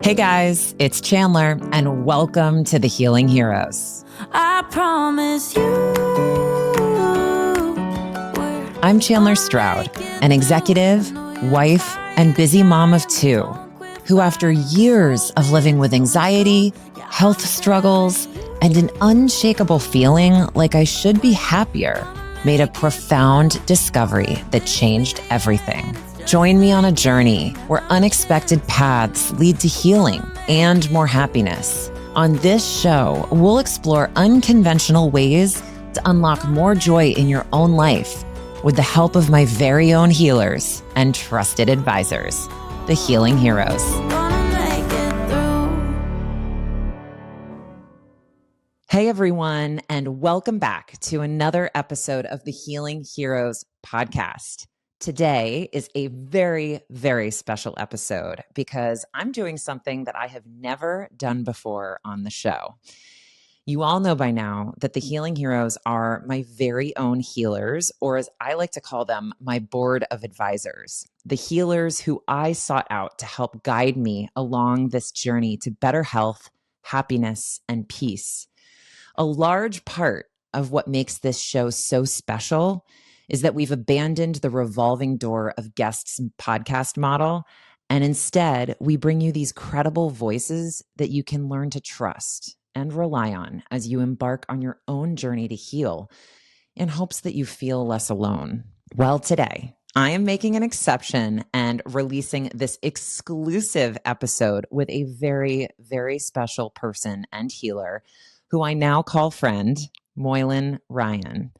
Hey guys, it's Chandler, and welcome to the Healing Heroes. I promise you. I'm Chandler Stroud, an executive, wife, and busy mom of two, who after years of living with anxiety, health struggles, and an unshakable feeling like I should be happier, made a profound discovery that changed everything. Join me on a journey where unexpected paths lead to healing and more happiness. On this show, we'll explore unconventional ways to unlock more joy in your own life with the help of my very own healers and trusted advisors, the Healing Heroes. Hey everyone, and welcome back to another episode of the Healing Heroes podcast. Today is a very, very special episode because I'm doing something that I have never done before on the show. You all know by now that the Healing Heroes are my very own healers, or as I like to call them, my board of advisors, the healers who I sought out to help guide me along this journey to better health, happiness, and peace. A large part of what makes this show so special is that we've abandoned the revolving door of guests podcast model, and instead we bring you these credible voices that you can learn to trust and rely on as you embark on your own journey to heal in hopes that you feel less alone. Well, today I am making an exception and releasing this exclusive episode with a very, very special person and healer who I now call friend, Moylan Ryan.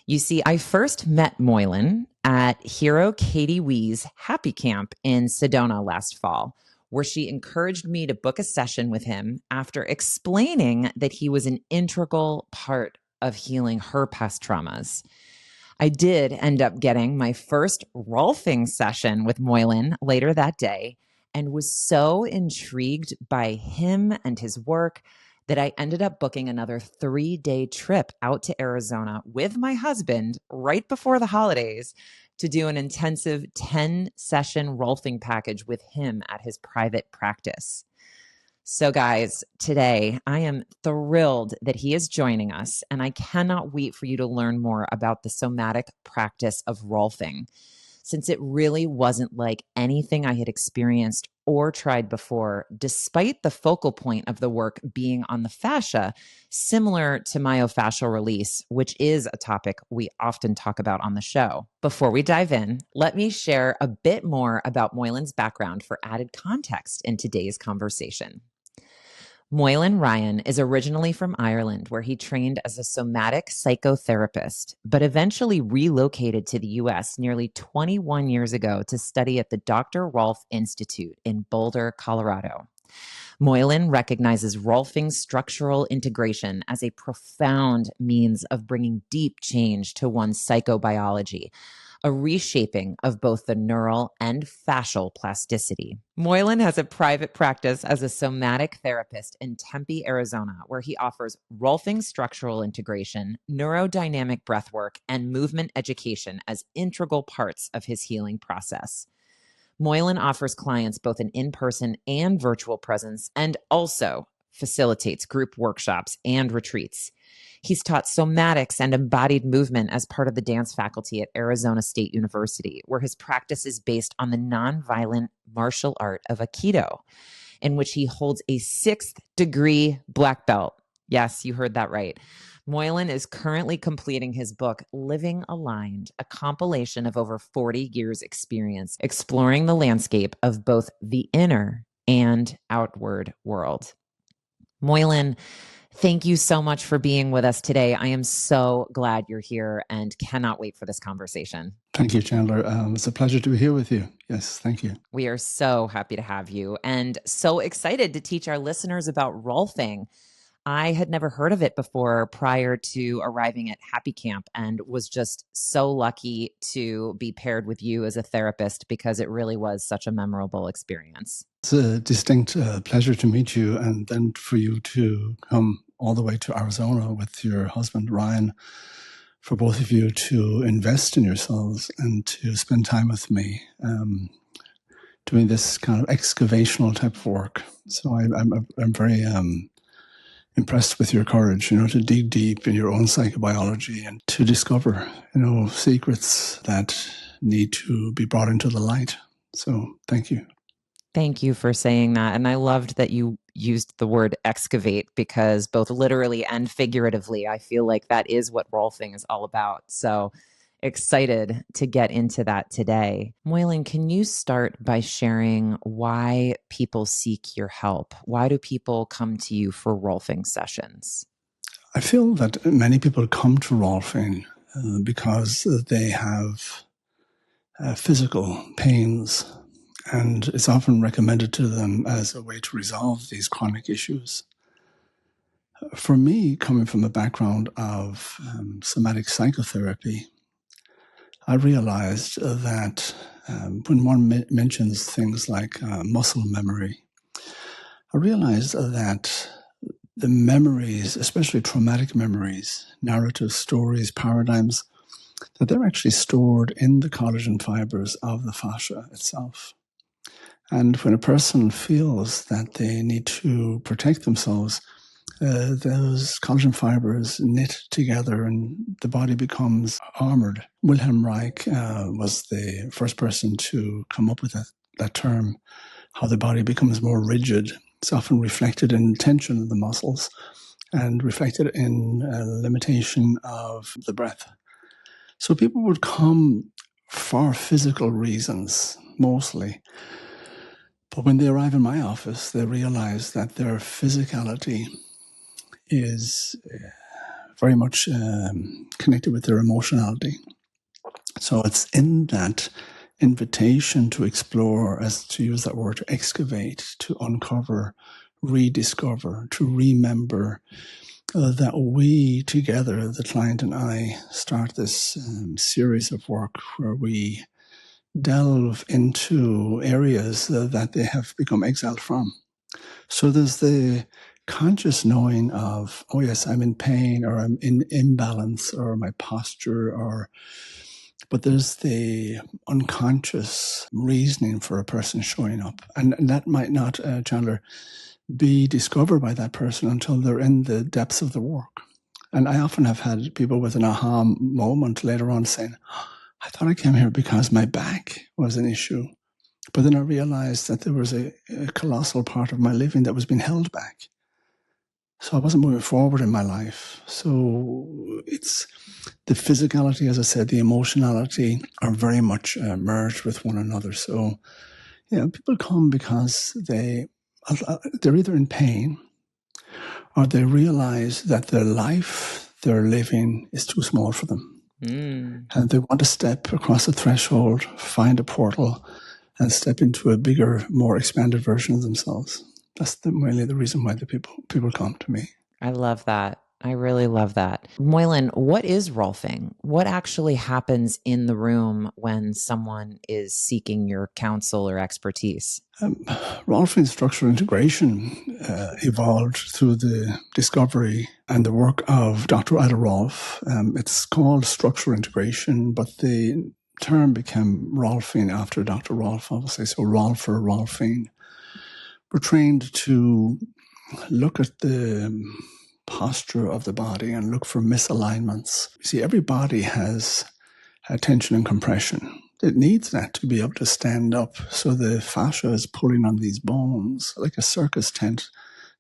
You see, I first met Moylan at Hero Katie Wee's Happy Camp in Sedona last fall, where she encouraged me to book a session with him after explaining that he was an integral part of healing her past traumas. I did end up getting my first Rolfing session with Moylan later that day and was so intrigued by him and his work that I ended up booking another 3-day trip out to Arizona with my husband right before the holidays to do an intensive 10-session Rolfing package with him at his private practice. So guys, today I am thrilled that he is joining us, and I cannot wait for you to learn more about the somatic practice of Rolfing, since it really wasn't like anything I had experienced or tried before, despite the focal point of the work being on the fascia, similar to myofascial release, which is a topic we often talk about on the show. Before we dive in, let me share a bit more about Moylan's background for added context in today's conversation. Moylan Ryan is originally from Ireland, where he trained as a somatic psychotherapist, but eventually relocated to the U.S. nearly 21 years ago to study at the Dr. Rolf Institute in Boulder, Colorado. Moylan recognizes Rolfing's structural integration as a profound means of bringing deep change to one's psychobiology, a reshaping of both the neural and fascial plasticity. Moylan has a private practice as a somatic therapist in Tempe, Arizona, where he offers Rolfing structural integration, neurodynamic breathwork, and movement education as integral parts of his healing process. Moylan offers clients both an in-person and virtual presence and also facilitates group workshops and retreats. He's taught somatics and embodied movement as part of the dance faculty at Arizona State University, where his practice is based on the nonviolent martial art of Aikido, in which he holds a 6th degree black belt. Yes, you heard that right. Moylan is currently completing his book, Living Aligned, a compilation of over 40 years' experience exploring the landscape of both the inner and outward world. Moylan, thank you so much for being with us today. I am so glad you're here and cannot wait for this conversation. Thank you, Chandler. It's a pleasure to be here with you. Yes, thank you. We are so happy to have you and so excited to teach our listeners about Rolfing. I had never heard of it before prior to arriving at Happy Camp and was just so lucky to be paired with you as a therapist because it really was such a memorable experience. It's a distinct pleasure to meet you, and then for you to come all the way to Arizona with your husband, Ryan, for both of you to invest in yourselves and to spend time with me. doing this kind of excavational type of work. So I'm very impressed with your courage, to dig deep in your own psychobiology and to discover, secrets that need to be brought into the light. So thank you. Thank you for saying that. And I loved that you used the word excavate, because both literally and figuratively, I feel like that is what Rolfing is all about. So excited to get into that today. Moylan, can you start by sharing why people seek your help? Why do people come to you for Rolfing sessions? I feel that many people come to Rolfing because they have physical pains, and it's often recommended to them as a way to resolve these chronic issues. For me, coming from a background of somatic psychotherapy, I realized that when one mentions things like muscle memory, I realized that the memories, especially traumatic memories, narrative stories, paradigms, that they're actually stored in the collagen fibers of the fascia itself. And when a person feels that they need to protect themselves, those collagen fibers knit together and the body becomes armored. Wilhelm Reich was the first person to come up with that term, how the body becomes more rigid. It's often reflected in tension of the muscles and reflected in limitation of the breath. So people would come for physical reasons, mostly. But when they arrive in my office, they realize that their physicality is very much connected with their emotionality. So it's in that invitation to explore, as to use that word, to excavate, to uncover, rediscover, to remember, that we together, the client and I, start this series of work where we delve into areas that they have become exiled from. So there's the conscious knowing of, oh yes, I'm in pain, or I'm in imbalance, or my posture, but there's the unconscious reasoning for a person showing up. And that might not, Chandler, be discovered by that person until they're in the depths of the work. And I often have had people with an aha moment later on saying, I thought I came here because my back was an issue. But then I realized that there was a colossal part of my living that was being held back. So I wasn't moving forward in my life. So it's the physicality, as I said, the emotionality are very much merged with one another. So, people come because they're either in pain or they realize that the life they're living is too small for them. And they want to step across a threshold, find a portal, and step into a bigger, more expanded version of themselves. That's mainly the reason why the people come to me. I love that. I really love that. Moylan, what is Rolfing? What actually happens in the room when someone is seeking your counsel or expertise? Rolfing structural integration evolved through the discovery and the work of Dr. Ida Rolf. It's called structural integration, but the term became Rolfing after Dr. Rolf, obviously. So Rolf or Rolfing. We're trained to look at the posture of the body and look for misalignments. You see, every body has tension and compression. It needs that to be able to stand up. So the fascia is pulling on these bones like a circus tent.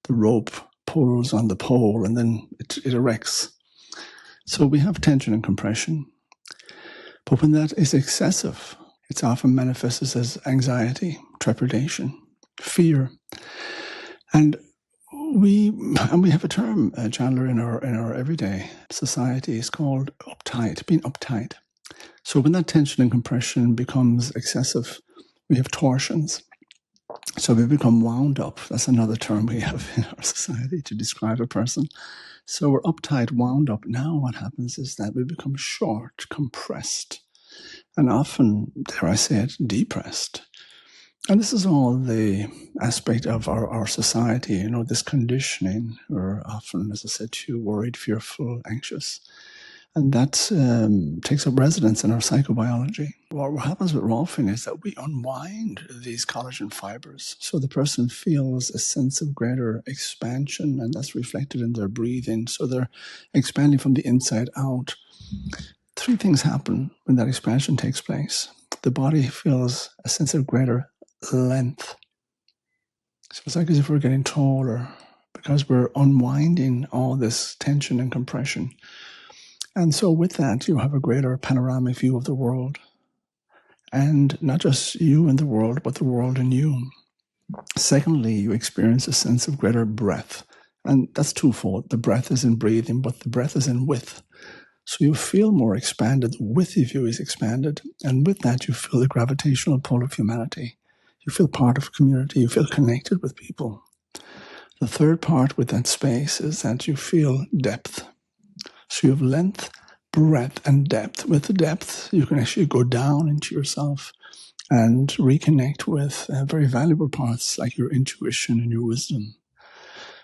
The rope pulls on the pole and then it erects. So we have tension and compression. But when that is excessive, it's often manifested as anxiety, trepidation, fear. And we have a term, Chandler, in our everyday society is called uptight, being uptight. So when that tension and compression becomes excessive, we have torsions. So we become wound up. That's another term we have in our society to describe a person. So we're uptight, wound up. Now what happens is that we become short, compressed, and often, dare I say it, depressed. And this is all the aspect of our society, this conditioning. We're often, as I said to you, worried, fearful, anxious. And that takes up residence in our psychobiology. What happens with Rolfing is that we unwind these collagen fibers. So the person feels a sense of greater expansion, and that's reflected in their breathing. So they're expanding from the inside out. Three things happen when that expansion takes place. The body feels a sense of greater length. So it's like as if we're getting taller because we're unwinding all this tension and compression. And so with that, you have a greater panoramic view of the world. And not just you in the world, but the world in you. Secondly, you experience a sense of greater breadth. And that's twofold. The breath is in breathing, but the breath is in width. So you feel more expanded. The width of you is expanded. And with that, you feel the gravitational pull of humanity. You feel part of community. You feel connected with people. The third part with that space is that you feel depth. So you have length, breadth, and depth. With the depth, you can actually go down into yourself and reconnect with very valuable parts like your intuition and your wisdom.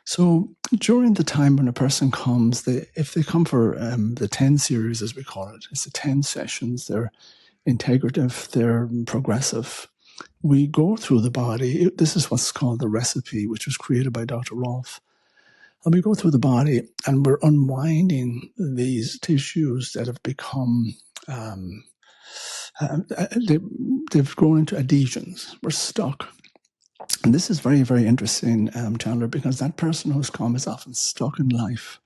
So during the time when a person comes, if they come for the 10 series, as we call it, it's the 10 sessions, they're integrative, they're progressive. We go through the body. This is what's called the recipe, which was created by Dr. Rolf. And we go through the body and we're unwinding these tissues that have become, they've grown into adhesions. We're stuck. And this is very, very interesting, Chandler, because that person who's come is often stuck in life,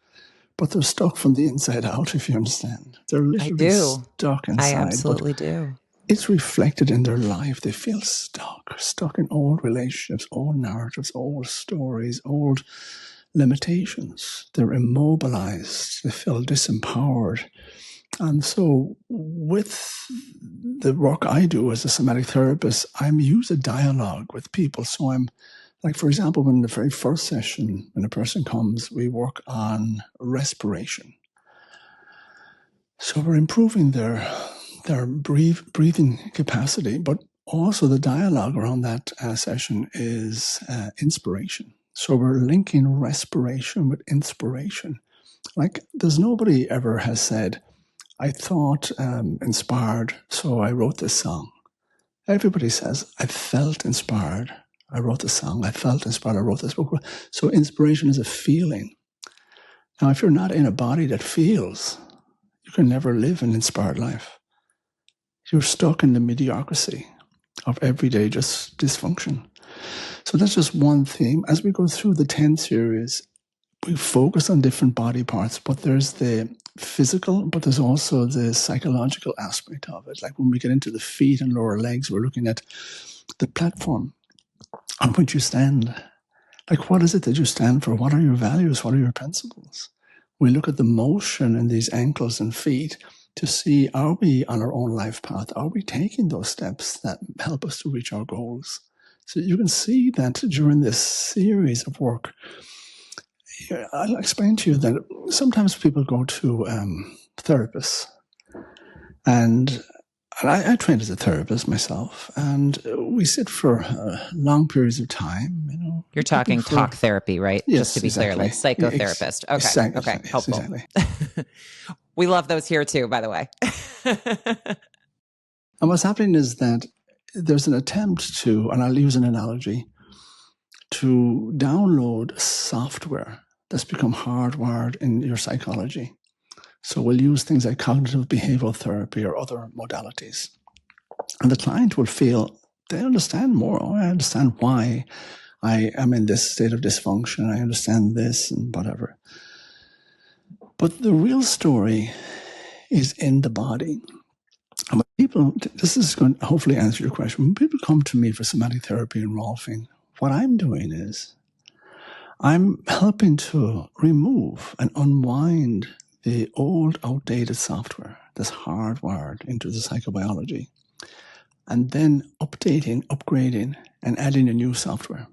but they're stuck from the inside out, if you understand. They're literally stuck inside. I absolutely do. It's reflected in their life. They feel stuck in old relationships, old narratives, old stories, old limitations. They're immobilized. They feel disempowered. And so with the work I do as a somatic therapist, I use a dialogue with people. So I'm like, for example, when the very first session, when a person comes, we work on respiration. So we're improving their breathing capacity, but also the dialogue around that session is inspiration. So we're linking respiration with inspiration. Like there's nobody ever has said, I thought inspired, so I wrote this song. Everybody says, I felt inspired, I wrote the song. I felt inspired, I wrote this book. So inspiration is a feeling. Now, if you're not in a body that feels, you can never live an inspired life. You're stuck in the mediocrity of everyday just dysfunction. So that's just one theme. As we go through the 10 series, we focus on different body parts, but there's the physical, but there's also the psychological aspect of it. Like when we get into the feet and lower legs, we're looking at the platform on which you stand. Like, what is it that you stand for? What are your values? What are your principles? We look at the motion in these ankles and feet to see, are we on our own life path? Are we taking those steps that help us to reach our goals? So you can see that during this series of work, I'll explain to you that sometimes people go to therapists, and I trained as a therapist myself, and we sit for long periods of time. You know, you're talking talk therapy, right? Yes, just to be clear, like psychotherapist. Okay, helpful. Exactly. We love those here too, by the way. And what's happening is that there's an attempt to, and I'll use an analogy, to download software that's become hardwired in your psychology. So we'll use things like cognitive behavioral therapy or other modalities. And the client will feel they understand more. Oh, I understand why I am in this state of dysfunction. I understand this and whatever. But the real story is in the body. And when people, this is going to hopefully answer your question. When people come to me for somatic therapy and Rolfing, what I'm doing is I'm helping to remove and unwind the old, outdated software that's hardwired into the psychobiology, and then updating, upgrading, and adding a new software.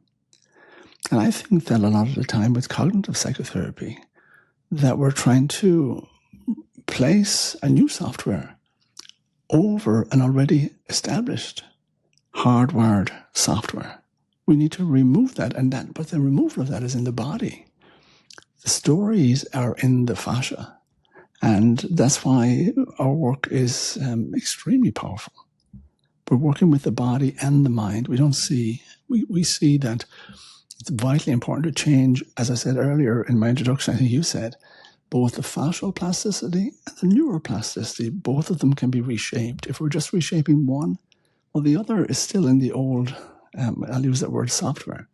And I think that a lot of the time with cognitive psychotherapy, that we're trying to place a new software over an already established hardwired software. We need to remove that, but the removal of that is in the body. The stories are in the fascia. And that's why our work is extremely powerful. We're working with the body and the mind. We see that it's vitally important to change, as I said earlier in my introduction, I think you said, both the fascial plasticity and the neuroplasticity, both of them can be reshaped. If we're just reshaping one, well, the other is still in the old, I'll use that word, software.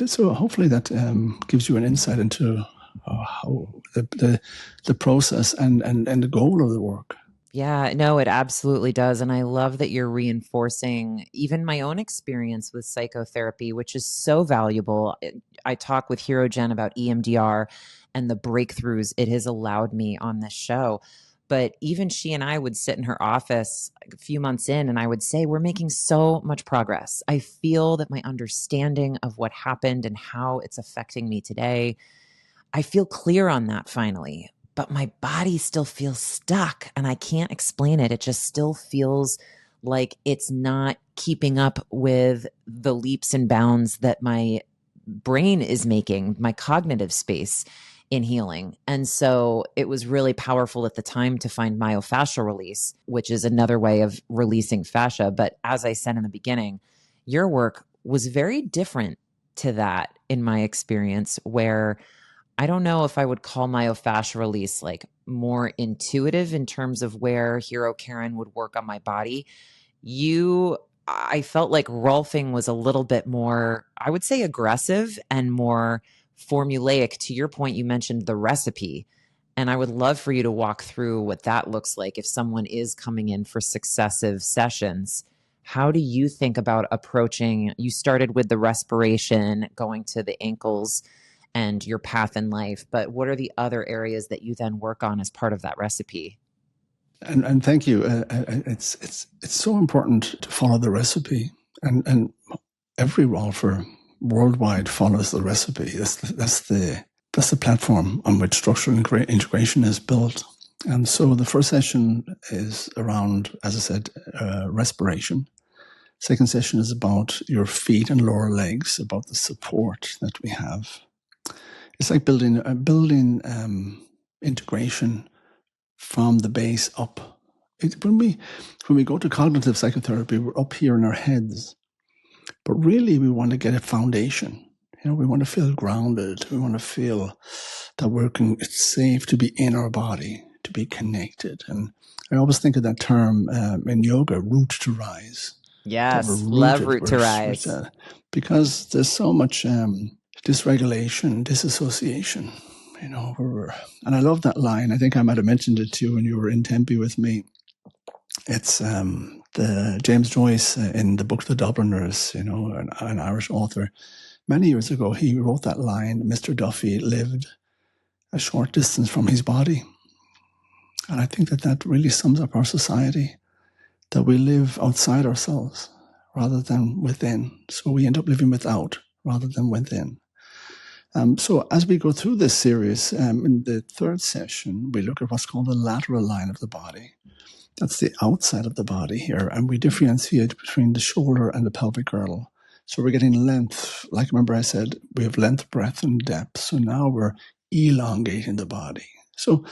So hopefully that gives you an insight into how the process and the goal of the work. Yeah, no, it absolutely does. And I love that you're reinforcing even my own experience with psychotherapy, which is so valuable. I talk with Hero Jen about EMDR and the breakthroughs it has allowed me on this show. But even she and I would sit in her office a few months in, and I would say, we're making so much progress. I feel that my understanding of what happened and how it's affecting me today, I feel clear on that finally, but my body still feels stuck and I can't explain it. It just still feels like it's not keeping up with the leaps and bounds that my brain is making, my cognitive space in healing. And so it was really powerful at the time to find myofascial release, which is another way of releasing fascia. But as I said in the beginning, your work was very different to that in my experience, where I don't know if I would call myofascial release like more intuitive in terms of where Hero Karen would work on my body. I felt like Rolfing was a little bit more, I would say, aggressive and more formulaic. To your point, you mentioned the recipe. And I would love for you to walk through what that looks like if someone is coming in for successive sessions. How do you think about approaching? You started with the respiration, going to the ankles and your path in life, but what are the other areas that you then work on as part of that recipe? And thank you. It's so important to follow the recipe, and every Rolfer worldwide follows the recipe. That's the platform on which structural integration is built. And so the first session is around, as I said, respiration. Second session is about your feet and lower legs, about the support that we have. It's like building integration from the base up. When we go to cognitive psychotherapy, we're up here in our heads, but really we want to get a foundation. We want to feel grounded. We want to feel that it's safe to be in our body, to be connected. And I always think of that term in yoga, root to rise. Yes, love root to We're rise. because there's so much dysregulation, disassociation. And I love that line. I think I might have mentioned it to you when you were in Tempe with me. It's the James Joyce in the book The Dubliners, an Irish author. Many years ago, he wrote that line, Mr. Duffy lived a short distance from his body. And I think that really sums up our society, that we live outside ourselves rather than within. So we end up living without rather than within. So as we go through this series, in the third session, we look at what's called the lateral line of the body. That's the outside of the body here, and we differentiate between the shoulder and the pelvic girdle. So we're getting length. Like remember I said, we have length, breadth, and depth. So now we're elongating the body. So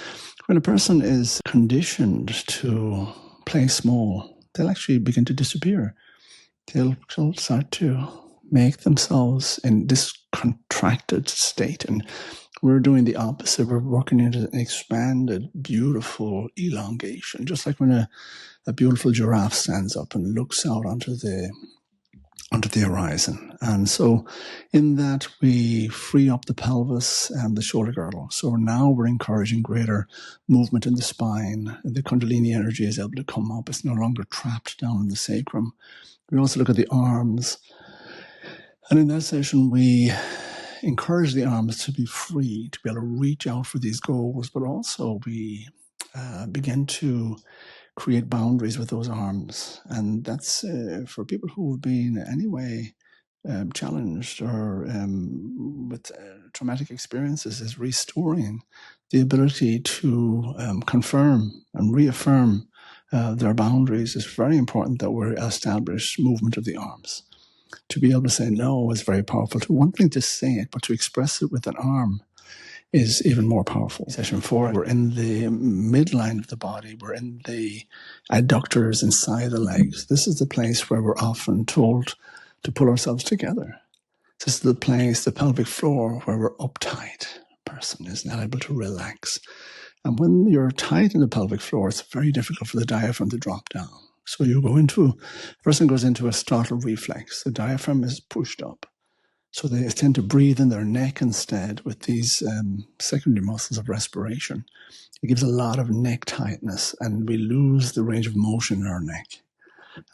when a person is conditioned to play small, they'll actually begin to disappear. They'll start to make themselves in this contracted state. And we're doing the opposite. We're working into an expanded, beautiful elongation, just like when a beautiful giraffe stands up and looks out onto the horizon. And so in that, we free up the pelvis and the shoulder girdle. So now we're encouraging greater movement in the spine. The Kundalini energy is able to come up. It's no longer trapped down in the sacrum. We also look at the arms. And in that session, we encourage the arms to be free, to be able to reach out for these goals, but also we begin to create boundaries with those arms. And that's for people who have been anyway challenged or with traumatic experiences, is restoring the ability to confirm and reaffirm their boundaries. It's very important that we establish movement of the arms. To be able to say no is very powerful. To one thing to say it, but to express it with an arm is even more powerful. Session 4, we're in the midline of the body. We're in the adductors inside the legs. This is the place where we're often told to pull ourselves together. This is the place, the pelvic floor, where we're uptight. A person is not able to relax. And when you're tight in the pelvic floor, it's very difficult for the diaphragm to drop down. So a person goes into a startle reflex. The diaphragm is pushed up. So they tend to breathe in their neck instead with these secondary muscles of respiration. It gives a lot of neck tightness, and we lose the range of motion in our neck.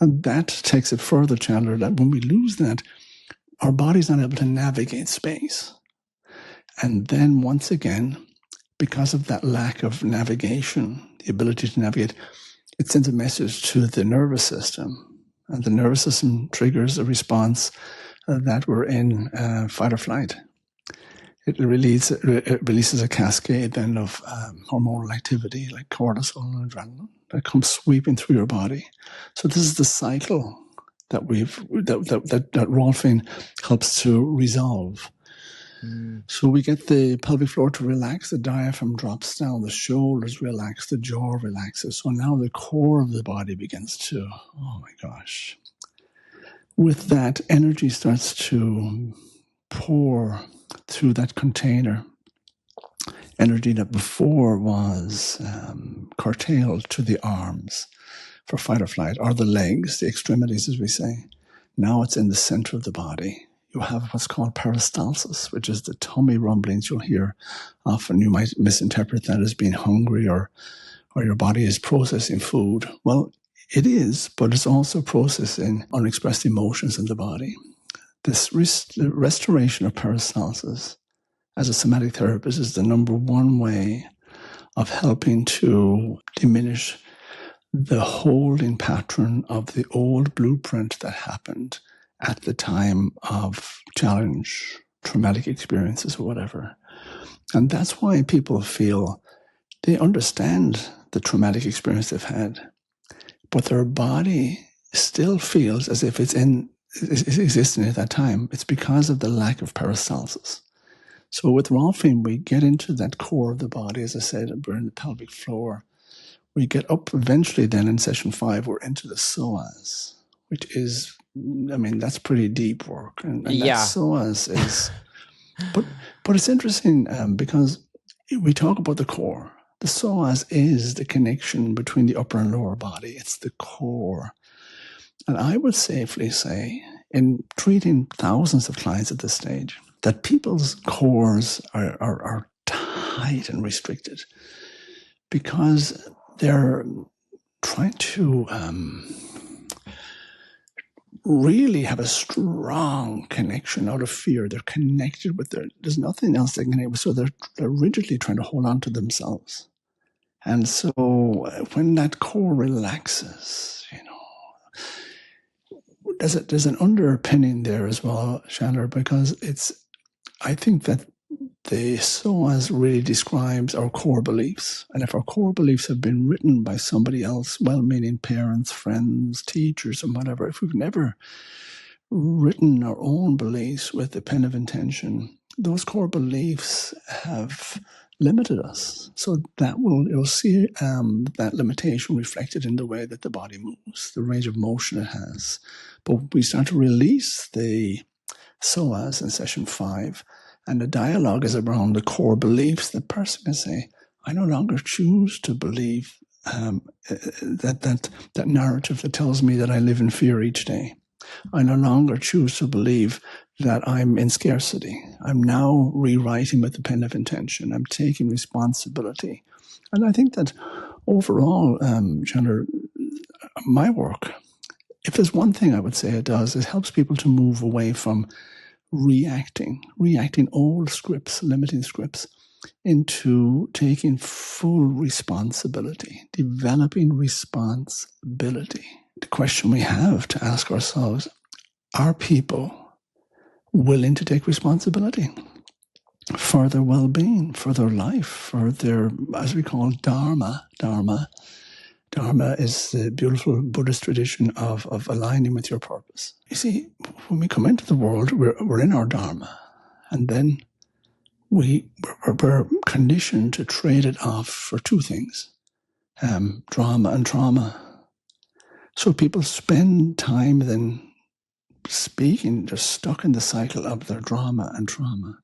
And that takes it further, Chandler, that when we lose that, our body's not able to navigate space. And then once again, because of that lack of navigation, the ability to navigate, it sends a message to the nervous system. And the nervous system triggers a response that we're in fight or flight. It releases a cascade then of hormonal activity like cortisol and adrenaline that comes sweeping through your body. So this is the cycle that that Rolfing helps to resolve. So we get the pelvic floor to relax, the diaphragm drops down, the shoulders relax, the jaw relaxes. So now the core of the body begins to, oh my gosh. With that, energy starts to pour through that container. Energy that before was curtailed to the arms for fight or flight, or the legs, the extremities, as we say. Now it's in the center of the body. You have what's called peristalsis, which is the tummy rumblings you'll hear often. You might misinterpret that as being hungry or your body is processing food. Well, it is, but it's also processing unexpressed emotions in the body. This restoration of peristalsis as a somatic therapist is the number one way of helping to diminish the holding pattern of the old blueprint that happened at the time of challenge, traumatic experiences or whatever. And that's why people feel they understand the traumatic experience they've had, but their body still feels as if it's existing at that time. It's because of the lack of peristalsis. So with Rolfing, we get into that core of the body. As I said, we're in the pelvic floor. We get up eventually then in session 5, we're into the psoas, which is, that's pretty deep work. And that psoas is, but it's interesting because we talk about the core. The psoas is the connection between the upper and lower body. It's the core. And I would safely say, in treating thousands of clients at this stage, that people's cores are tight and restricted because they're trying to really have a strong connection out of fear. They're connected with there's nothing else they can connect with, so they're rigidly trying to hold on to themselves. And so when that core relaxes, there's an underpinning there as well, Chandler, because I think that the psoas really describes our core beliefs. And if our core beliefs have been written by somebody else, well-meaning parents, friends, teachers, and whatever, if we've never written our own beliefs with the pen of intention, those core beliefs have limited us. So you'll see that limitation reflected in the way that the body moves, the range of motion it has. But we start to release the psoas in session 5, and the dialogue is around the core beliefs. The person can say, I no longer choose to believe that narrative that tells me that I live in fear each day. I no longer choose to believe that I'm in scarcity. I'm now rewriting with the pen of intention. I'm taking responsibility. And I think that overall, Chandler, my work, if there's one thing I would say it does, it helps people to move away from reacting old scripts, limiting scripts, into taking full responsibility, developing responsibility. The question we have to ask ourselves, are people willing to take responsibility for their well-being, for their life, for their, as we call, dharma? Dharma is the beautiful Buddhist tradition of aligning with your purpose. You see, when we come into the world, we're in our dharma. And then we're conditioned to trade it off for two things, drama and trauma. So people spend time then speaking, they're stuck in the cycle of their drama and trauma.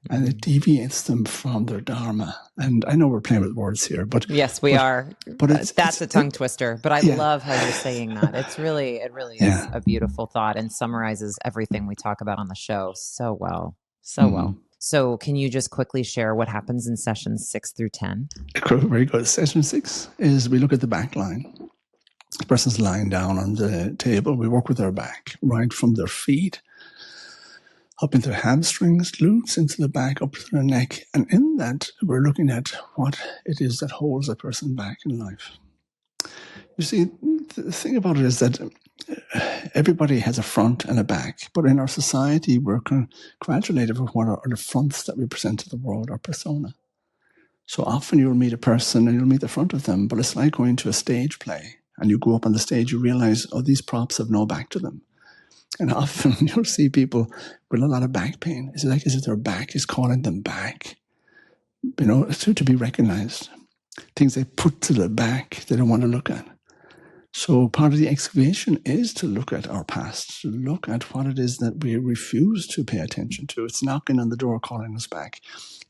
And it deviates them from their dharma. And I know we're playing with words here, but yes, we are. But that's a tongue twister. But I love how you're saying that. It really is a beautiful thought and summarizes everything we talk about on the show so well, well. So can you just quickly share what happens in sessions 6 through 10? Very good. Session 6 is we look at the back line. The person's lying down on the table. We work with their back, right from their feet up into hamstrings, glutes, into the back, up to the neck. And in that, we're looking at what it is that holds a person back in life. You see, the thing about it is that everybody has a front and a back, but in our society, we're congratulated with what are the fronts that we present to the world, our persona. So often you'll meet a person and you'll meet the front of them, but it's like going to a stage play. And you go up on the stage, you realize, oh, these props have no back to them. And often you'll see people with a lot of back pain. Is it their back is calling them back? To be recognized. Things they put to the back they don't want to look at. So part of the excavation is to look at our past, to look at what it is that we refuse to pay attention to. It's knocking on the door, calling us back.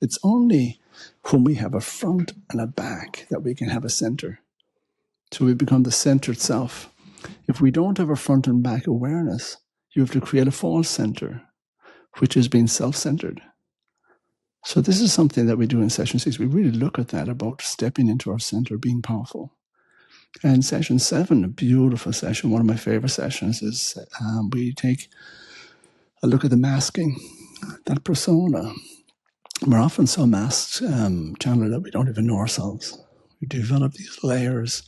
It's only when we have a front and a back that we can have a center. So we become the center itself. If we don't have a front and back awareness, you have to create a false center, which is being self-centered. So this is something that we do in session 6. We really look at that, about stepping into our center, being powerful. And session 7, a beautiful session, one of my favorite sessions, is we take a look at the masking, that persona. We're often so masked, Chandler, that we don't even know ourselves. We develop these layers.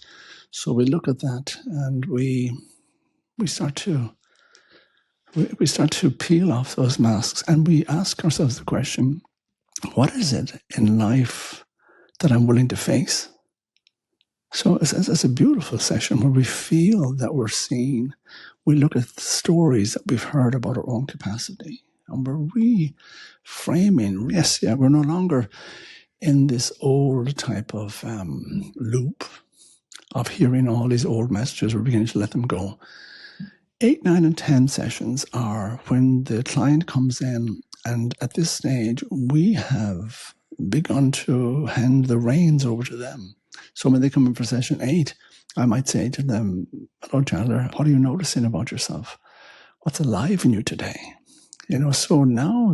So we look at that and we start to peel off those masks, and we ask ourselves the question, what is it in life that I'm willing to face? So it's a beautiful session where we feel that we're seen. We look at the stories that we've heard about our own capacity, and we're reframing. Yes, we're no longer in this old type of loop of hearing all these old messages. We're beginning to let them go. 8, 9, and 10 sessions are when the client comes in, and at this stage, we have begun to hand the reins over to them. So when they come in for session 8, I might say to them, hello, Chandler, what are you noticing about yourself? What's alive in you today? So now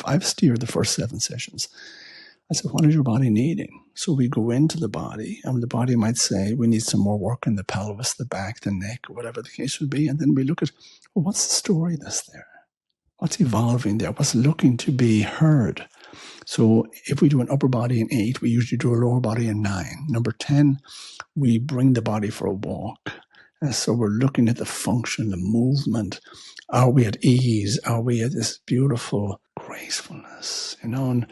I've steered the first 7 sessions. I said, what is your body needing? So we go into the body, and the body might say, we need some more work in the pelvis, the back, the neck, whatever the case would be. And then we look at, well, what's the story that's there? What's evolving there? What's looking to be heard? So if we do an upper body in 8, we usually do a lower body in 9. Number 10, we bring the body for a walk. And so we're looking at the function, the movement. Are we at ease? Are we at this beautiful gracefulness? And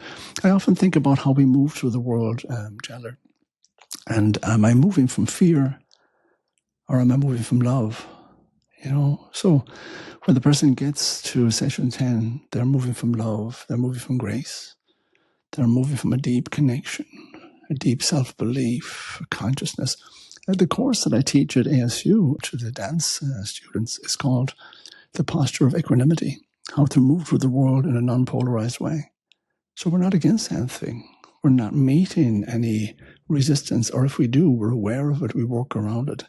I often think about how we move through the world, Chandler. And am I moving from fear, or am I moving from love? So when the person gets to session 10, they're moving from love, they're moving from grace, they're moving from a deep connection, a deep self-belief, a consciousness. The course that I teach at ASU to the dance students is called The Posture of Equanimity, how to move through the world in a non-polarized way. So we're not against anything. We're not meeting any resistance, or if we do, we're aware of it, we work around it.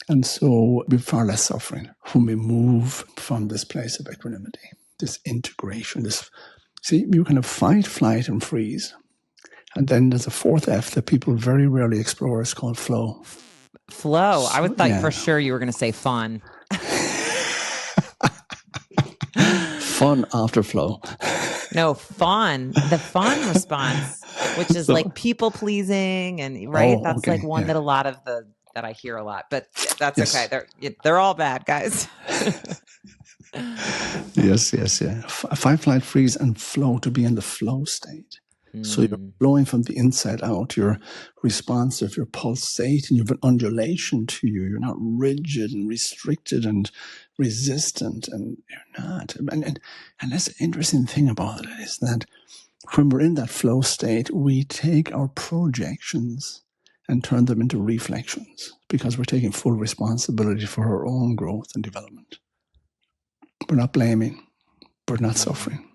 And so we're far less suffering when we move from this place of equanimity, this integration, you can have fight, flight, and freeze. And then there's a fourth F that people very rarely explore. It's called flow. Flow. I would thought for sure you were going to say fun. Fun after flow. No, fun. The fun response, which is like people pleasing, and right. That's like one that a lot of that I hear a lot, but that's okay. They're all bad, guys. Yes. Fight, flight, freeze, and flow, to be in the flow state. So you're flowing from the inside out. You're responsive, you're pulsating, you have an undulation to you. You're not rigid and restricted and resistant, and you're not. And that's the interesting thing about it, is that When we're in that flow state, we take our projections and turn them into reflections because we're taking full responsibility for our own growth and development. We're not blaming. We're not suffering.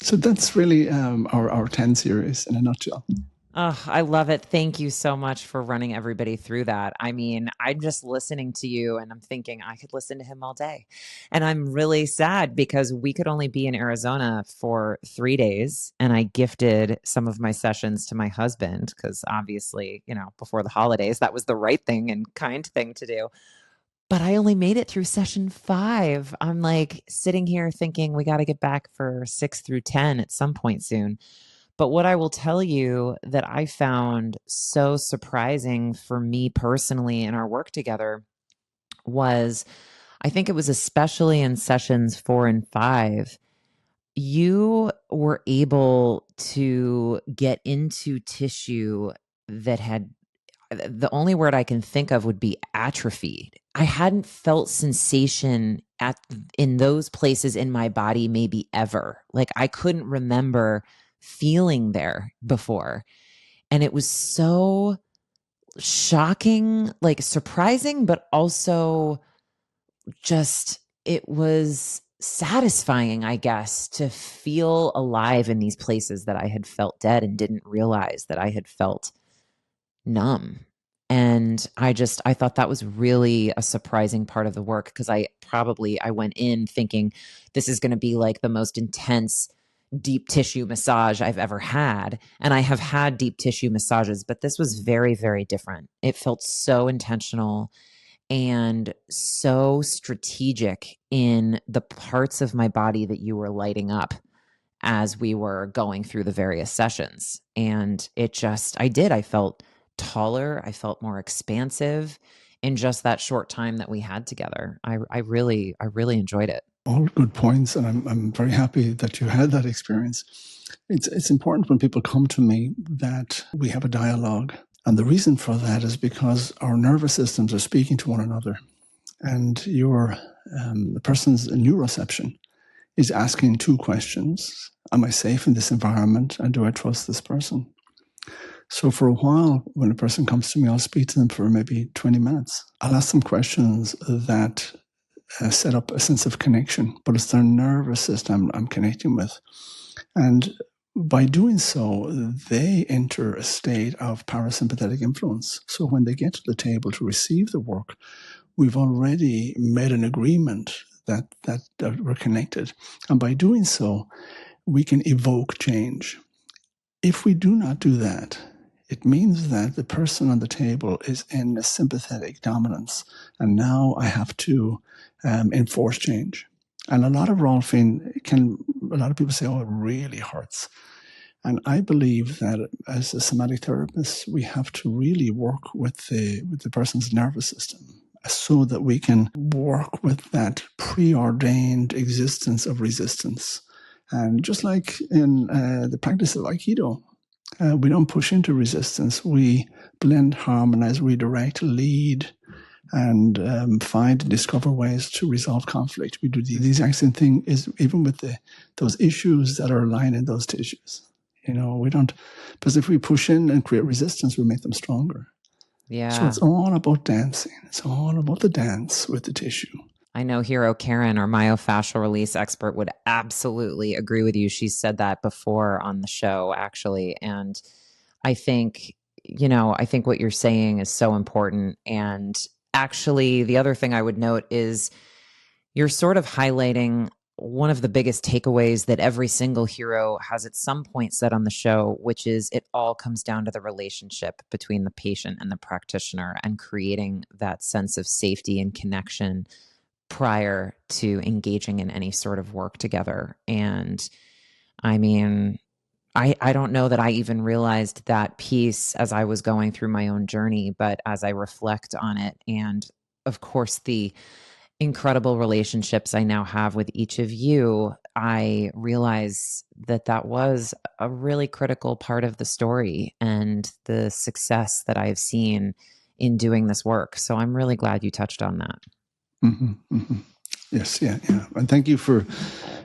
So that's really our 10 series in a nutshell. Oh, I love it. Thank you so much for running everybody through that. I mean, I'm just listening to you and I'm thinking I could listen to him all day. And I'm really sad because we could only be in Arizona for 3 days. And I gifted some of my sessions to my husband because obviously, before the holidays, that was the right thing and kind thing to do. But I only made it through session 5. I'm like sitting here thinking we got to get back for 6 through 10 at some point soon. But what I will tell you that I found so surprising for me personally in our work together was, I think it was especially in sessions 4 and 5, you were able to get into tissue that had, the only word I can think of would be atrophied. I hadn't felt sensation in those places in my body maybe ever. Like I couldn't remember feeling there before. And it was so shocking, like surprising, but also just, it was satisfying, I guess, to feel alive in these places that I had felt dead and didn't realize that I had felt numb. And I thought that was really a surprising part of the work because I went in thinking this is going to be like the most intense deep tissue massage I've ever had. And I have had deep tissue massages, but this was very, very different. It felt so intentional and so strategic in the parts of my body that you were lighting up as we were going through the various sessions. And I felt taller. I felt more expansive in just that short time that we had together. I really enjoyed it. All good points, and I'm very happy that you had that experience. It's important when people come to me that we have a dialogue, and the reason for that is because our nervous systems are speaking to one another, and the person's neuroception is asking 2 questions: Am I safe in this environment, and do I trust this person? So for a while, when a person comes to me, I'll speak to them for maybe 20 minutes. I'll ask them questions that set up a sense of connection, but it's their nervous system I'm connecting with. And by doing so, they enter a state of parasympathetic influence. So when they get to the table to receive the work, we've already made an agreement that we're connected. And by doing so, we can evoke change. If we do not do that, it means that the person on the table is in a sympathetic dominance. And now I have to enforce change. And a lot of Rolfing a lot of people say, oh, it really hurts. And I believe that as a somatic therapist, we have to really work with the person's nervous system so that we can work with that preordained existence of resistance. And just like in the practice of Aikido, we don't push into resistance. We blend, harmonize, redirect, lead, and find and discover ways to resolve conflict. We do the exact same thing even with those issues that are lying in those tissues. We don't, because if we push in and create resistance, we make them stronger. Yeah. So it's all about dancing. It's all about the dance with the tissue. I know Hero Karen, our myofascial release expert, would absolutely agree with you. She's said that before on the show, actually. And I think, what you're saying is so important. And actually, the other thing I would note is you're sort of highlighting one of the biggest takeaways that every single hero has at some point said on the show, which is it all comes down to the relationship between the patient and the practitioner and creating that sense of safety and connection prior to engaging in any sort of work together. And I mean, I don't know that I even realized that piece as I was going through my own journey, but as I reflect on it, and of course, the incredible relationships I now have with each of you, I realize that was a really critical part of the story and the success that I've seen in doing this work. So I'm really glad you touched on that. Mm-hmm, mm-hmm. Yes, yeah. And thank you for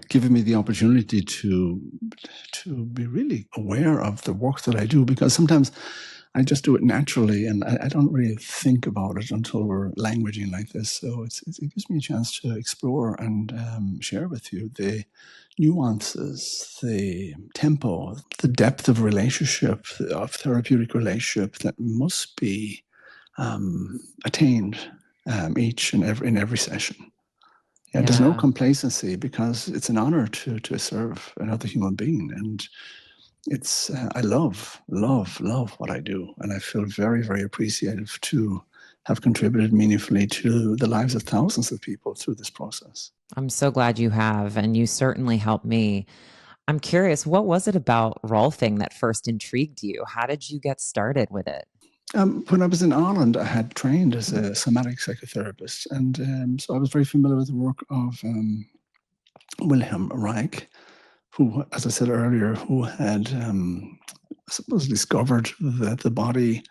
giving me the opportunity to be really aware of the work that I do, because sometimes I just do it naturally and I don't really think about it until we're languaging like this. So it gives me a chance to explore and share with you the nuances, the tempo, the depth of relationship, of therapeutic relationship that must be attained each and every session. Yeah, there's no complacency, because it's an honor to serve another human being, and it's I love what I do, and I feel very, very appreciative to have contributed meaningfully to the lives of thousands of people through this process. I'm so glad you have, and you certainly helped me. I'm curious, what was it about Rolfing that first intrigued you? How did you get started with it? When I was in Ireland, I had trained as a somatic psychotherapist, and so I was very familiar with the work of Wilhelm Reich, who, as I said earlier, who had I suppose discovered that the body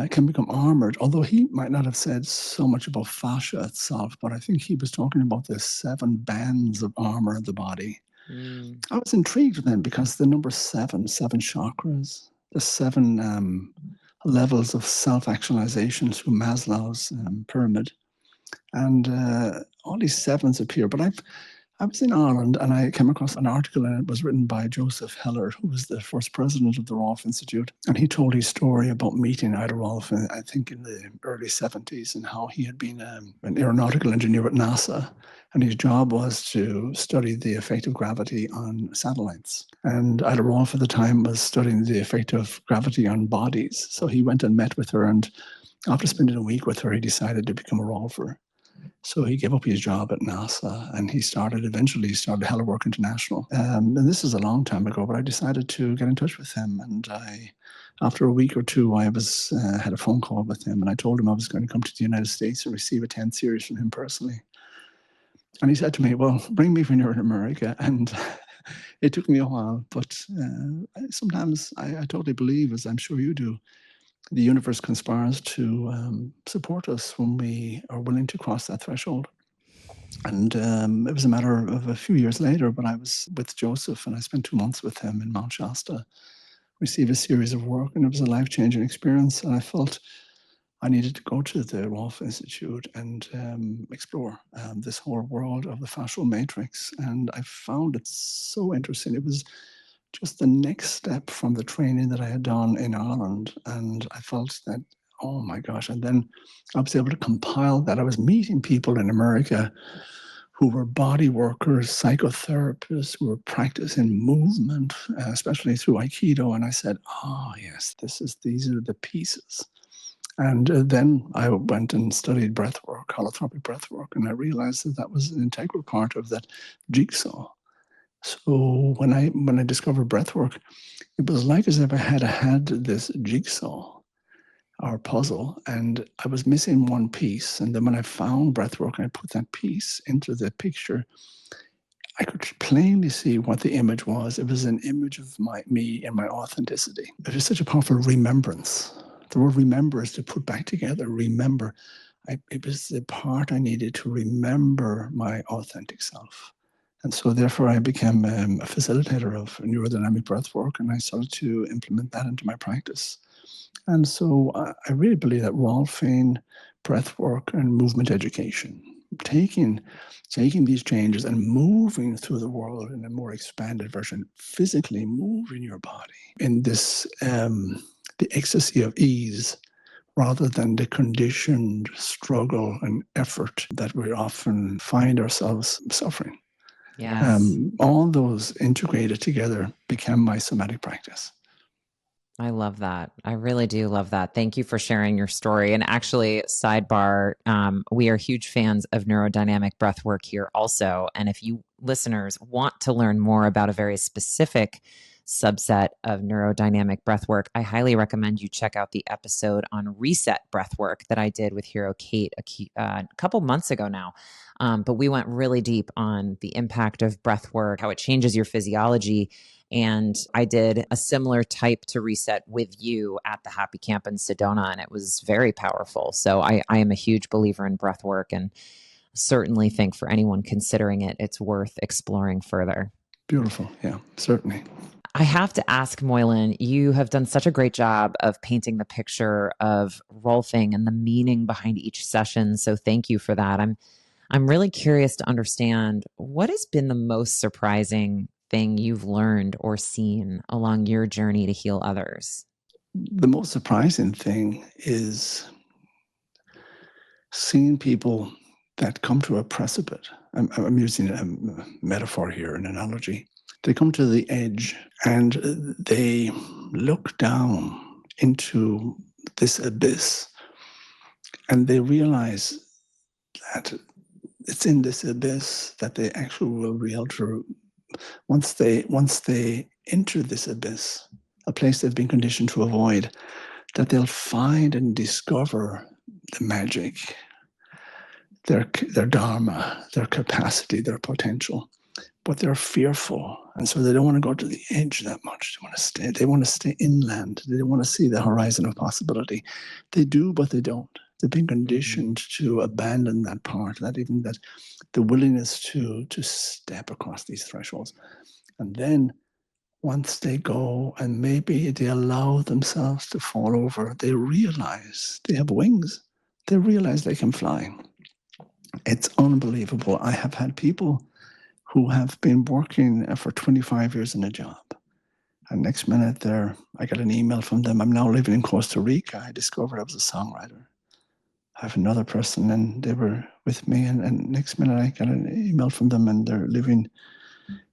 can become armored, although he might not have said so much about fascia itself, but I think he was talking about the 7 bands of armor of the body. I was intrigued then, because the number 7 chakras, the 7 levels of self-actualization through Maslow's pyramid, and all these 7s appear. But I was in Ireland and I came across an article, and it was written by Joseph Heller, who was the first president of the Rolf Institute. And he told his story about meeting Ida Rolf, I think in the early 70s, and how he had been an aeronautical engineer at NASA. And his job was to study the effect of gravity on satellites. And Ida Rolf at the time was studying the effect of gravity on bodies. So he went and met with her, and after spending a week with her, he decided to become a Rolfer. So he gave up his job at NASA, and he eventually started Hello International. And this is a long time ago, but I decided to get in touch with him. And after a week or two, I had a phone call with him, and I told him I was going to come to the United States and receive a 10 series from him personally. And he said to me, well, bring me when you're in America. And it took me a while, but sometimes I totally believe, as I'm sure you do, the universe conspires to support us when we are willing to cross that threshold. And it was a matter of a few years later, but I was with Joseph, and I spent 2 months with him in Mount Shasta, received a series of work, and it was a life-changing experience. And I felt I needed to go to the Rolf Institute and explore this whole world of the fascial matrix. And I found it so interesting. It was just the next step from the training that I had done in Ireland. And I felt that, oh my gosh. And then I was able to compile that. I was meeting people in America who were body workers, psychotherapists, who were practicing movement, especially through Aikido. And I said, oh yes, these are the pieces. And then I went and studied breathwork, holotropic breathwork, and I realized that that was an integral part of that jigsaw. So when I discovered breathwork, it was like as if I had this jigsaw or puzzle, and I was missing one piece. And then when I found breathwork and I put that piece into the picture, I could plainly see what the image was. It was an image of me and my authenticity. It was such a powerful remembrance. The word remember is to put back together, remember. It was the part I needed to remember my authentic self. And so therefore I became a facilitator of neurodynamic breathwork, and I started to implement that into my practice. And so I really believe that Rolfing, breathwork, and movement education, taking these changes and moving through the world in a more expanded version, physically moving your body in this the ecstasy of ease, rather than the conditioned struggle and effort that we often find ourselves suffering. Yes. All those integrated together became my somatic practice. I love that. I really do love that. Thank you for sharing your story. And actually, sidebar, we are huge fans of neurodynamic breathwork here also. And if you listeners want to learn more about a very specific subset of neurodynamic breathwork, I highly recommend you check out the episode on reset breathwork that I did with Hero Kate a couple months ago now. But we went really deep on the impact of breathwork, how it changes your physiology. And I did a similar type to reset with you at the Happy Camp in Sedona, and it was very powerful. So I am a huge believer in breath work. And certainly think for anyone considering it, it's worth exploring further. Beautiful. Yeah, certainly. I have to ask, Moylan, you have done such a great job of painting the picture of Rolfing and the meaning behind each session. So thank you for that. I'm really curious to understand what has been the most surprising thing you've learned or seen along your journey to heal others. The most surprising thing is seeing people that come to a precipice. I'm using a metaphor here, an analogy. They come to the edge and they look down into this abyss and they realize that it's in this abyss that they actually will be able to, once they enter this abyss, a place they've been conditioned to avoid, that they'll find and discover the magic, their dharma, their capacity, their potential. But they're fearful, and so they don't want to go to the edge that much. They want to stay inland. They don't want to see the horizon of possibility. They do, but they don't. They've been conditioned to abandon that part, that the willingness to step across these thresholds. And then once they go and maybe they allow themselves to fall over, they realize they have wings. They realize they can fly. It's unbelievable. I have had people who have been working for 25 years in a job. And next minute I got an email from them. I'm now living in Costa Rica. I discovered I was a songwriter. I have another person and they were with me. And next minute I got an email from them and they're living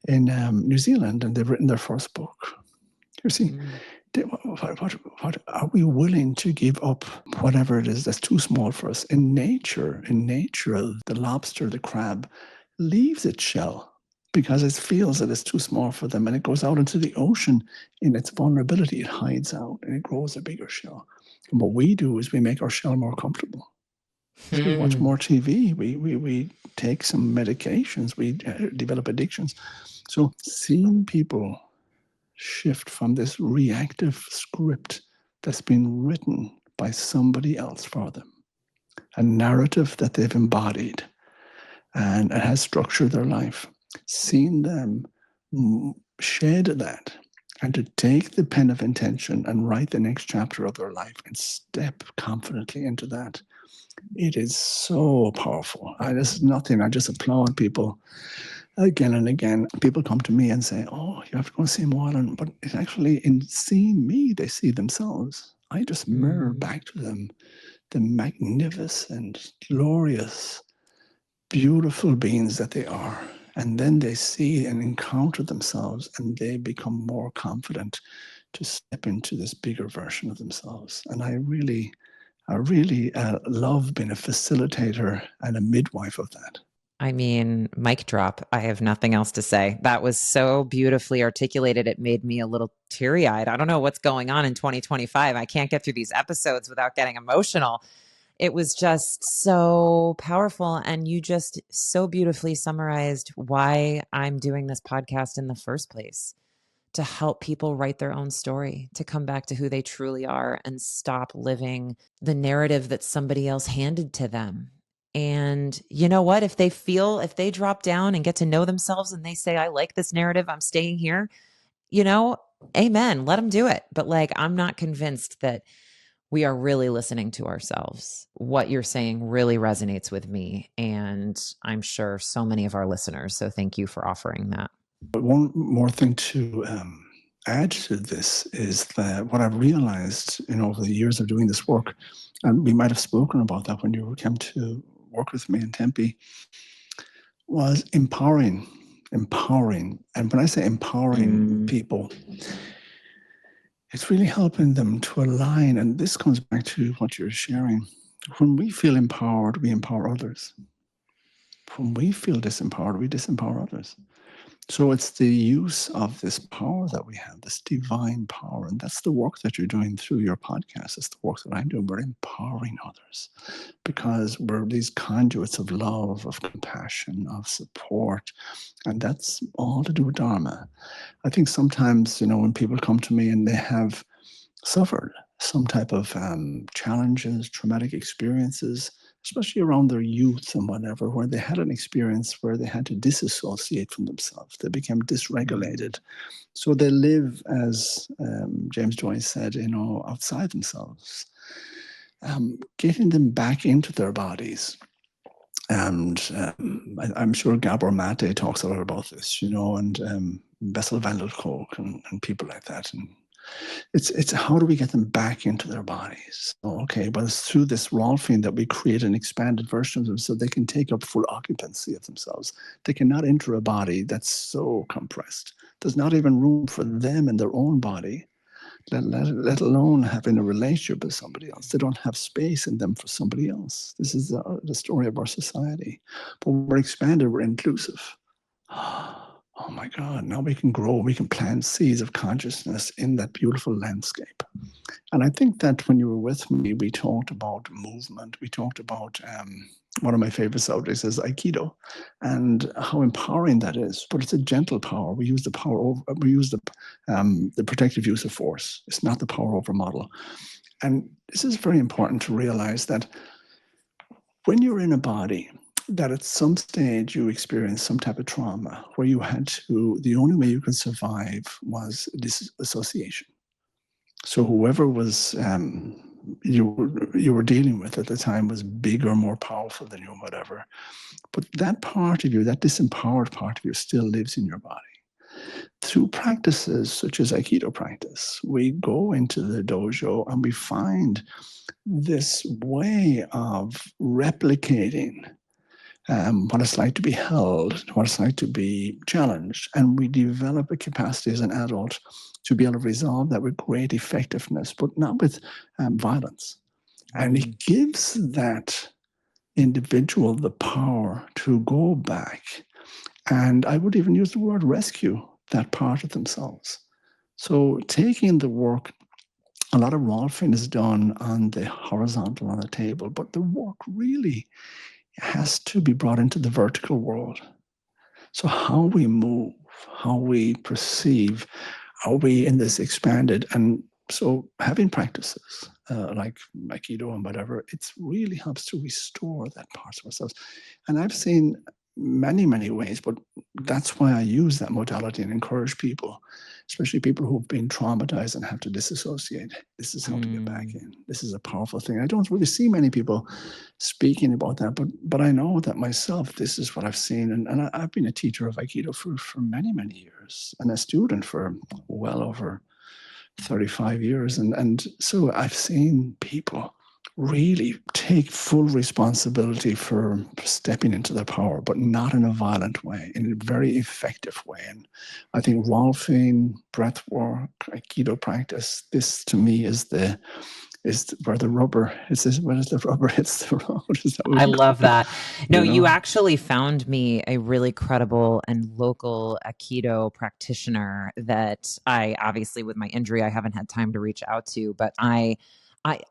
in New Zealand and they've written their first book. You see, what are we willing to give up whatever it is that's too small for us? In nature, the lobster, the crab, leaves its shell because it feels that it's too small for them and it goes out into the ocean in its vulnerability. It hides out and it grows a bigger shell. And what we do is we make our shell more comfortable. So we watch more TV, we take some medications, we develop addictions. So seeing people shift from this reactive script that's been written by somebody else for them, a narrative that they've embodied and it has structured their life, seeing them shed that and to take the pen of intention and write the next chapter of their life and step confidently into that. It is so powerful. This is nothing. I just applaud people again and again. People come to me and say, oh, you have to go and see Moylan. But it's actually in seeing me, they see themselves. I just mirror back to them the magnificent, glorious, beautiful beings that they are. And then they see and encounter themselves and they become more confident to step into this bigger version of themselves. And I really love being a facilitator and a midwife of that. I mean, mic drop. I have nothing else to say. That was so beautifully articulated. It made me a little teary-eyed. I don't know what's going on in 2025. I can't get through these episodes without getting emotional. It was just so powerful. And you just so beautifully summarized why I'm doing this podcast in the first place, to help people write their own story, to come back to who they truly are and stop living the narrative that somebody else handed to them. And you know what? If they drop down and get to know themselves and they say, I like this narrative, I'm staying here, amen, let them do it. But I'm not convinced that we are really listening to ourselves. What you're saying really resonates with me. And I'm sure so many of our listeners. So thank you for offering that. But one more thing to add to this is that what I've realized, over the years of doing this work, and we might have spoken about that when you came to work with me in Tempe, was empowering. And when I say empowering people, it's really helping them to align. And this comes back to what you're sharing. When we feel empowered, we empower others. When we feel disempowered, we disempower others. So it's the use of this power that we have, this divine power. And that's the work that you're doing through your podcast. It's the work that I'm doing. We're empowering others because we're these conduits of love, of compassion, of support. And that's all to do with Dharma. I think sometimes, when people come to me and they have suffered some type of challenges, traumatic experiences, especially around their youth and whatever, where they had an experience where they had to disassociate from themselves. They became dysregulated. So they live, as James Joyce said, outside themselves. Getting them back into their bodies. And I'm sure Gabor Mate talks a lot about this, and Bessel van der Kolk and people like that. And it's how do we get them back into their bodies? Okay, but it's through this Rolfing that we create an expanded version of them so they can take up full occupancy of themselves. They cannot enter a body that's so compressed. There's not even room for them in their own body, let alone having a relationship with somebody else. They don't have space in them for somebody else. This is the story of our society. But we're expanded, we're inclusive. Oh my God, now we can grow, we can plant seeds of consciousness in that beautiful landscape. And I think that when you were with me, we talked about movement. We talked about one of my favorite subjects is Aikido and how empowering that is. But it's a gentle power. We use the power over, we use the protective use of force. It's not the power over model. And this is very important to realize that when you're in a body, that at some stage you experience some type of trauma where you had to, the only way you could survive was disassociation. So whoever was you were dealing with at the time was bigger, more powerful than you, whatever. But that part of you, that disempowered part of you, still lives in your body. Through practices such as Aikido practice, we go into the dojo and we find this way of replicating what it's like to be held, what it's like to be challenged. And we develop a capacity as an adult to be able to resolve that with great effectiveness, but not with violence. And it gives that individual the power to go back. And I would even use the word rescue that part of themselves. So taking the work, a lot of Rolfing is done on the horizontal on the table, but the work really has to be brought into the vertical world. So how we move, how we perceive, are we in this expanded? And so having practices like Aikido and whatever, it really helps to restore that part of ourselves. And I've seen many, many ways, but that's why I use that modality and encourage people, especially people who've been traumatized and have to disassociate. This is how to get back in. This is a powerful thing. I don't really see many people speaking about that, but I know that myself, this is what I've seen. And I've been a teacher of Aikido for many, many years and a student for well over 35 years. And so I've seen people really take full responsibility for stepping into their power, but not in a violent way, in a very effective way. And I think Rolfing, breathwork, Aikido practice, this to me is where the rubber where the rubber hits the road. Is that I love that. No, you actually found me a really credible and local Aikido practitioner that I obviously with my injury, I haven't had time to reach out to, but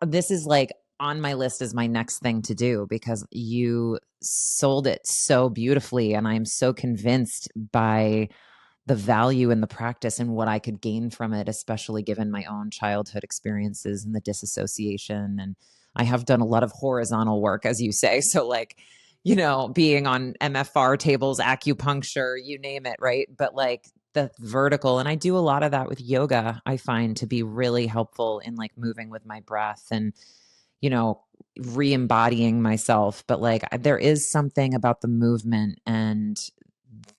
this is like on my list as my next thing to do because you sold it so beautifully. And I'm so convinced by the value in the practice and what I could gain from it, especially given my own childhood experiences and the disassociation. And I have done a lot of horizontal work, as you say. So like, being on MFR tables, acupuncture, you name it, right? But like the vertical, and I do a lot of that with yoga, I find to be really helpful in like moving with my breath and, re-embodying myself. But like there is something about the movement and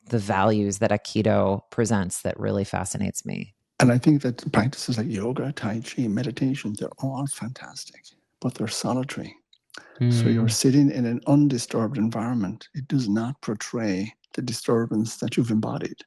the values that Aikido presents that really fascinates me. And I think that practices like yoga, Tai Chi, meditation, they're all fantastic, but they're solitary. So you're sitting in an undisturbed environment. It does not portray the disturbance that you've embodied.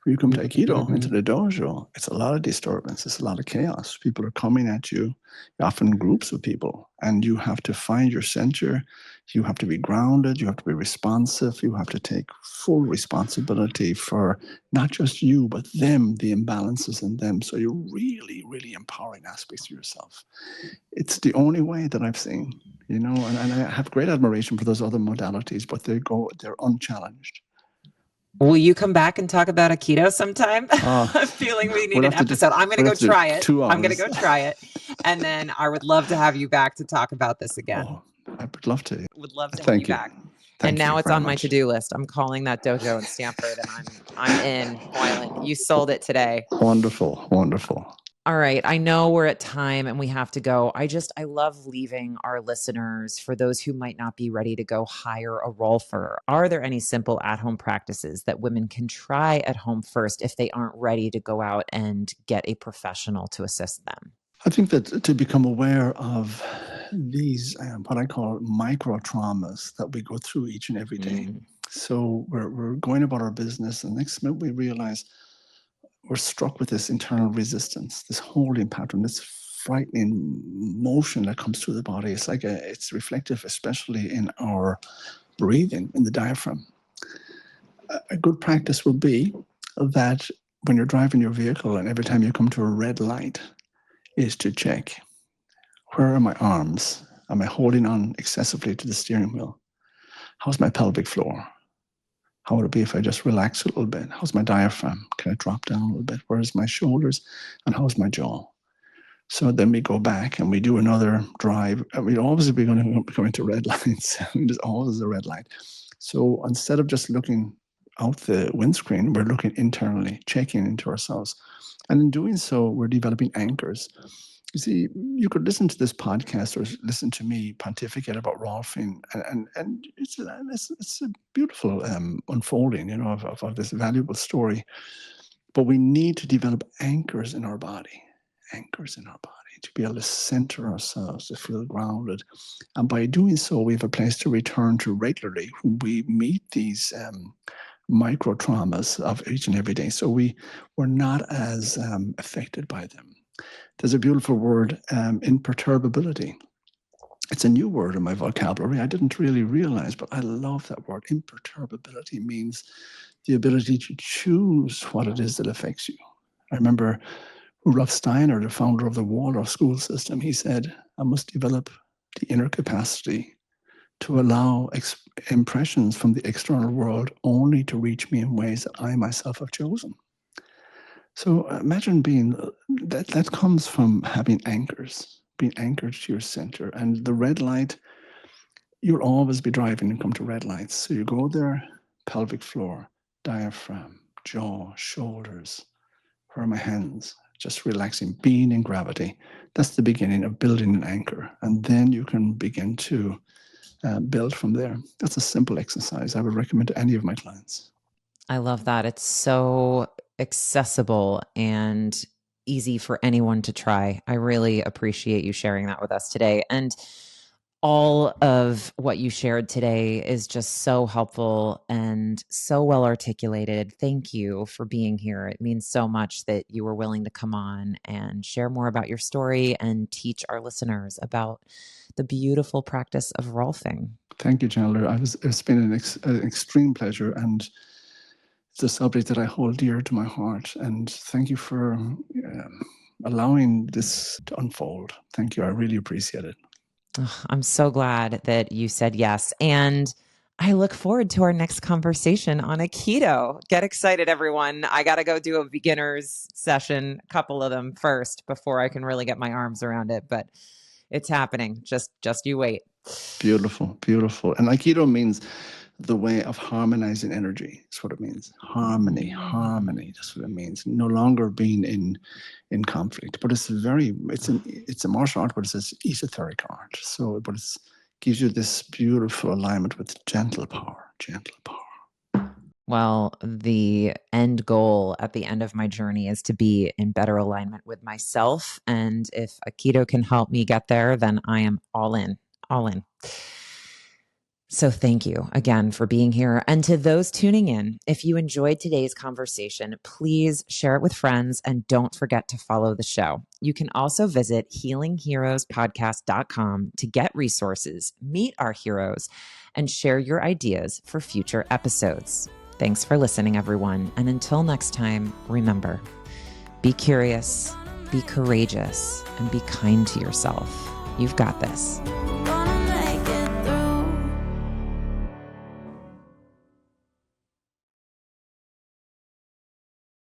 When you come to Aikido, into the dojo, it's a lot of disturbance. It's a lot of chaos. People are coming at you, often groups of people, and you have to find your center. You have to be grounded. You have to be responsive. You have to take full responsibility for not just you, but them, the imbalances in them. So you're really, really empowering aspects of yourself. It's the only way that I've seen, and I have great admiration for those other modalities, but they're unchallenged. Will you come back and talk about Aikido sometime? I'm feeling we need an episode. I'm going to go try it. I'm going to go try it. And then I would love to have you back to talk about this again. I would love to. Would love to have Thank you you. back. Thank And now you it's very on my much. to-do list. I'm calling that dojo in Stanford, and I'm in. Moylan, you sold it today. Wonderful, wonderful. All right. I know we're at time and we have to go. I love leaving our listeners, for those who might not be ready to go hire a Rolfer. Are there any simple at-home practices that women can try at home first if they aren't ready to go out and get a professional to assist them? I think that to become aware of these, what I call micro traumas that we go through each and every day. So we're going about our business, and next minute we realize we're struck with this internal resistance, this holding pattern, this frightening motion that comes through the body. It's like it's reflective, especially in our breathing, in the diaphragm. A good practice will be that when you're driving your vehicle and every time you come to a red light, is to check, where are my arms? Am I holding on excessively to the steering wheel? How's my pelvic floor? How would it be if I just relax a little bit? How's my diaphragm? Can I drop down a little bit? Where's my shoulders? And how's my jaw? So then we go back and we do another drive. We'd always be going to go into red lights. There's always a red light. So instead of just looking out the windscreen, we're looking internally, checking into ourselves. And in doing so, we're developing anchors. You see, you could listen to this podcast or listen to me pontificate about Rolfing, and it's a beautiful unfolding, of this valuable story. But we need to develop anchors in our body, to be able to center ourselves, to feel grounded. And by doing so, we have a place to return to regularly when we meet these micro traumas of each and every day. So we're not as affected by them. There's a beautiful word, imperturbability. It's a new word in my vocabulary. I didn't really realize, but I love that word. Imperturbability means the ability to choose what it is that affects you. I remember Rudolf Steiner, the founder of the Waldorf school system, he said, I must develop the inner capacity to allow impressions from the external world only to reach me in ways that I myself have chosen. So imagine that comes from having anchors, being anchored to your center. And the red light, you'll always be driving and come to red lights. So you go there, pelvic floor, diaphragm, jaw, shoulders. Where are my hands? Just relaxing, being in gravity. That's the beginning of building an anchor. And then you can begin to build from there. That's a simple exercise I would recommend to any of my clients. I love that. It's so accessible and easy for anyone to try. I really appreciate you sharing that with us today. And all of what you shared today is just so helpful and so well articulated. Thank you for being here. It means so much that you were willing to come on and share more about your story and teach our listeners about the beautiful practice of Rolfing. Thank you, Chandler. It's been an extreme pleasure, and it's a subject that I hold dear to my heart. And thank you for allowing this to unfold. Thank you. I really appreciate it. I'm so glad that you said yes. And I look forward to our next conversation on Aikido. Get excited, everyone. I got to go do a beginner's session, a couple of them first before I can really get my arms around it. But it's happening. Just you wait. Beautiful, beautiful. And Aikido means the way of harmonizing energy. That's what it means. Harmony. That's what it means. No longer being in conflict. But it's a martial art, but it's an esoteric art. So, but it gives you this beautiful alignment with gentle power. Well, the end goal at the end of my journey is to be in better alignment with myself. And if Aikido can help me get there, then I am all in. So thank you again for being here. And to those tuning in, if you enjoyed today's conversation, please share it with friends and don't forget to follow the show. You can also visit healingheroespodcast.com to get resources, meet our heroes, and share your ideas for future episodes. Thanks for listening, everyone. And until next time, remember, be curious, be courageous, and be kind to yourself. You've got this.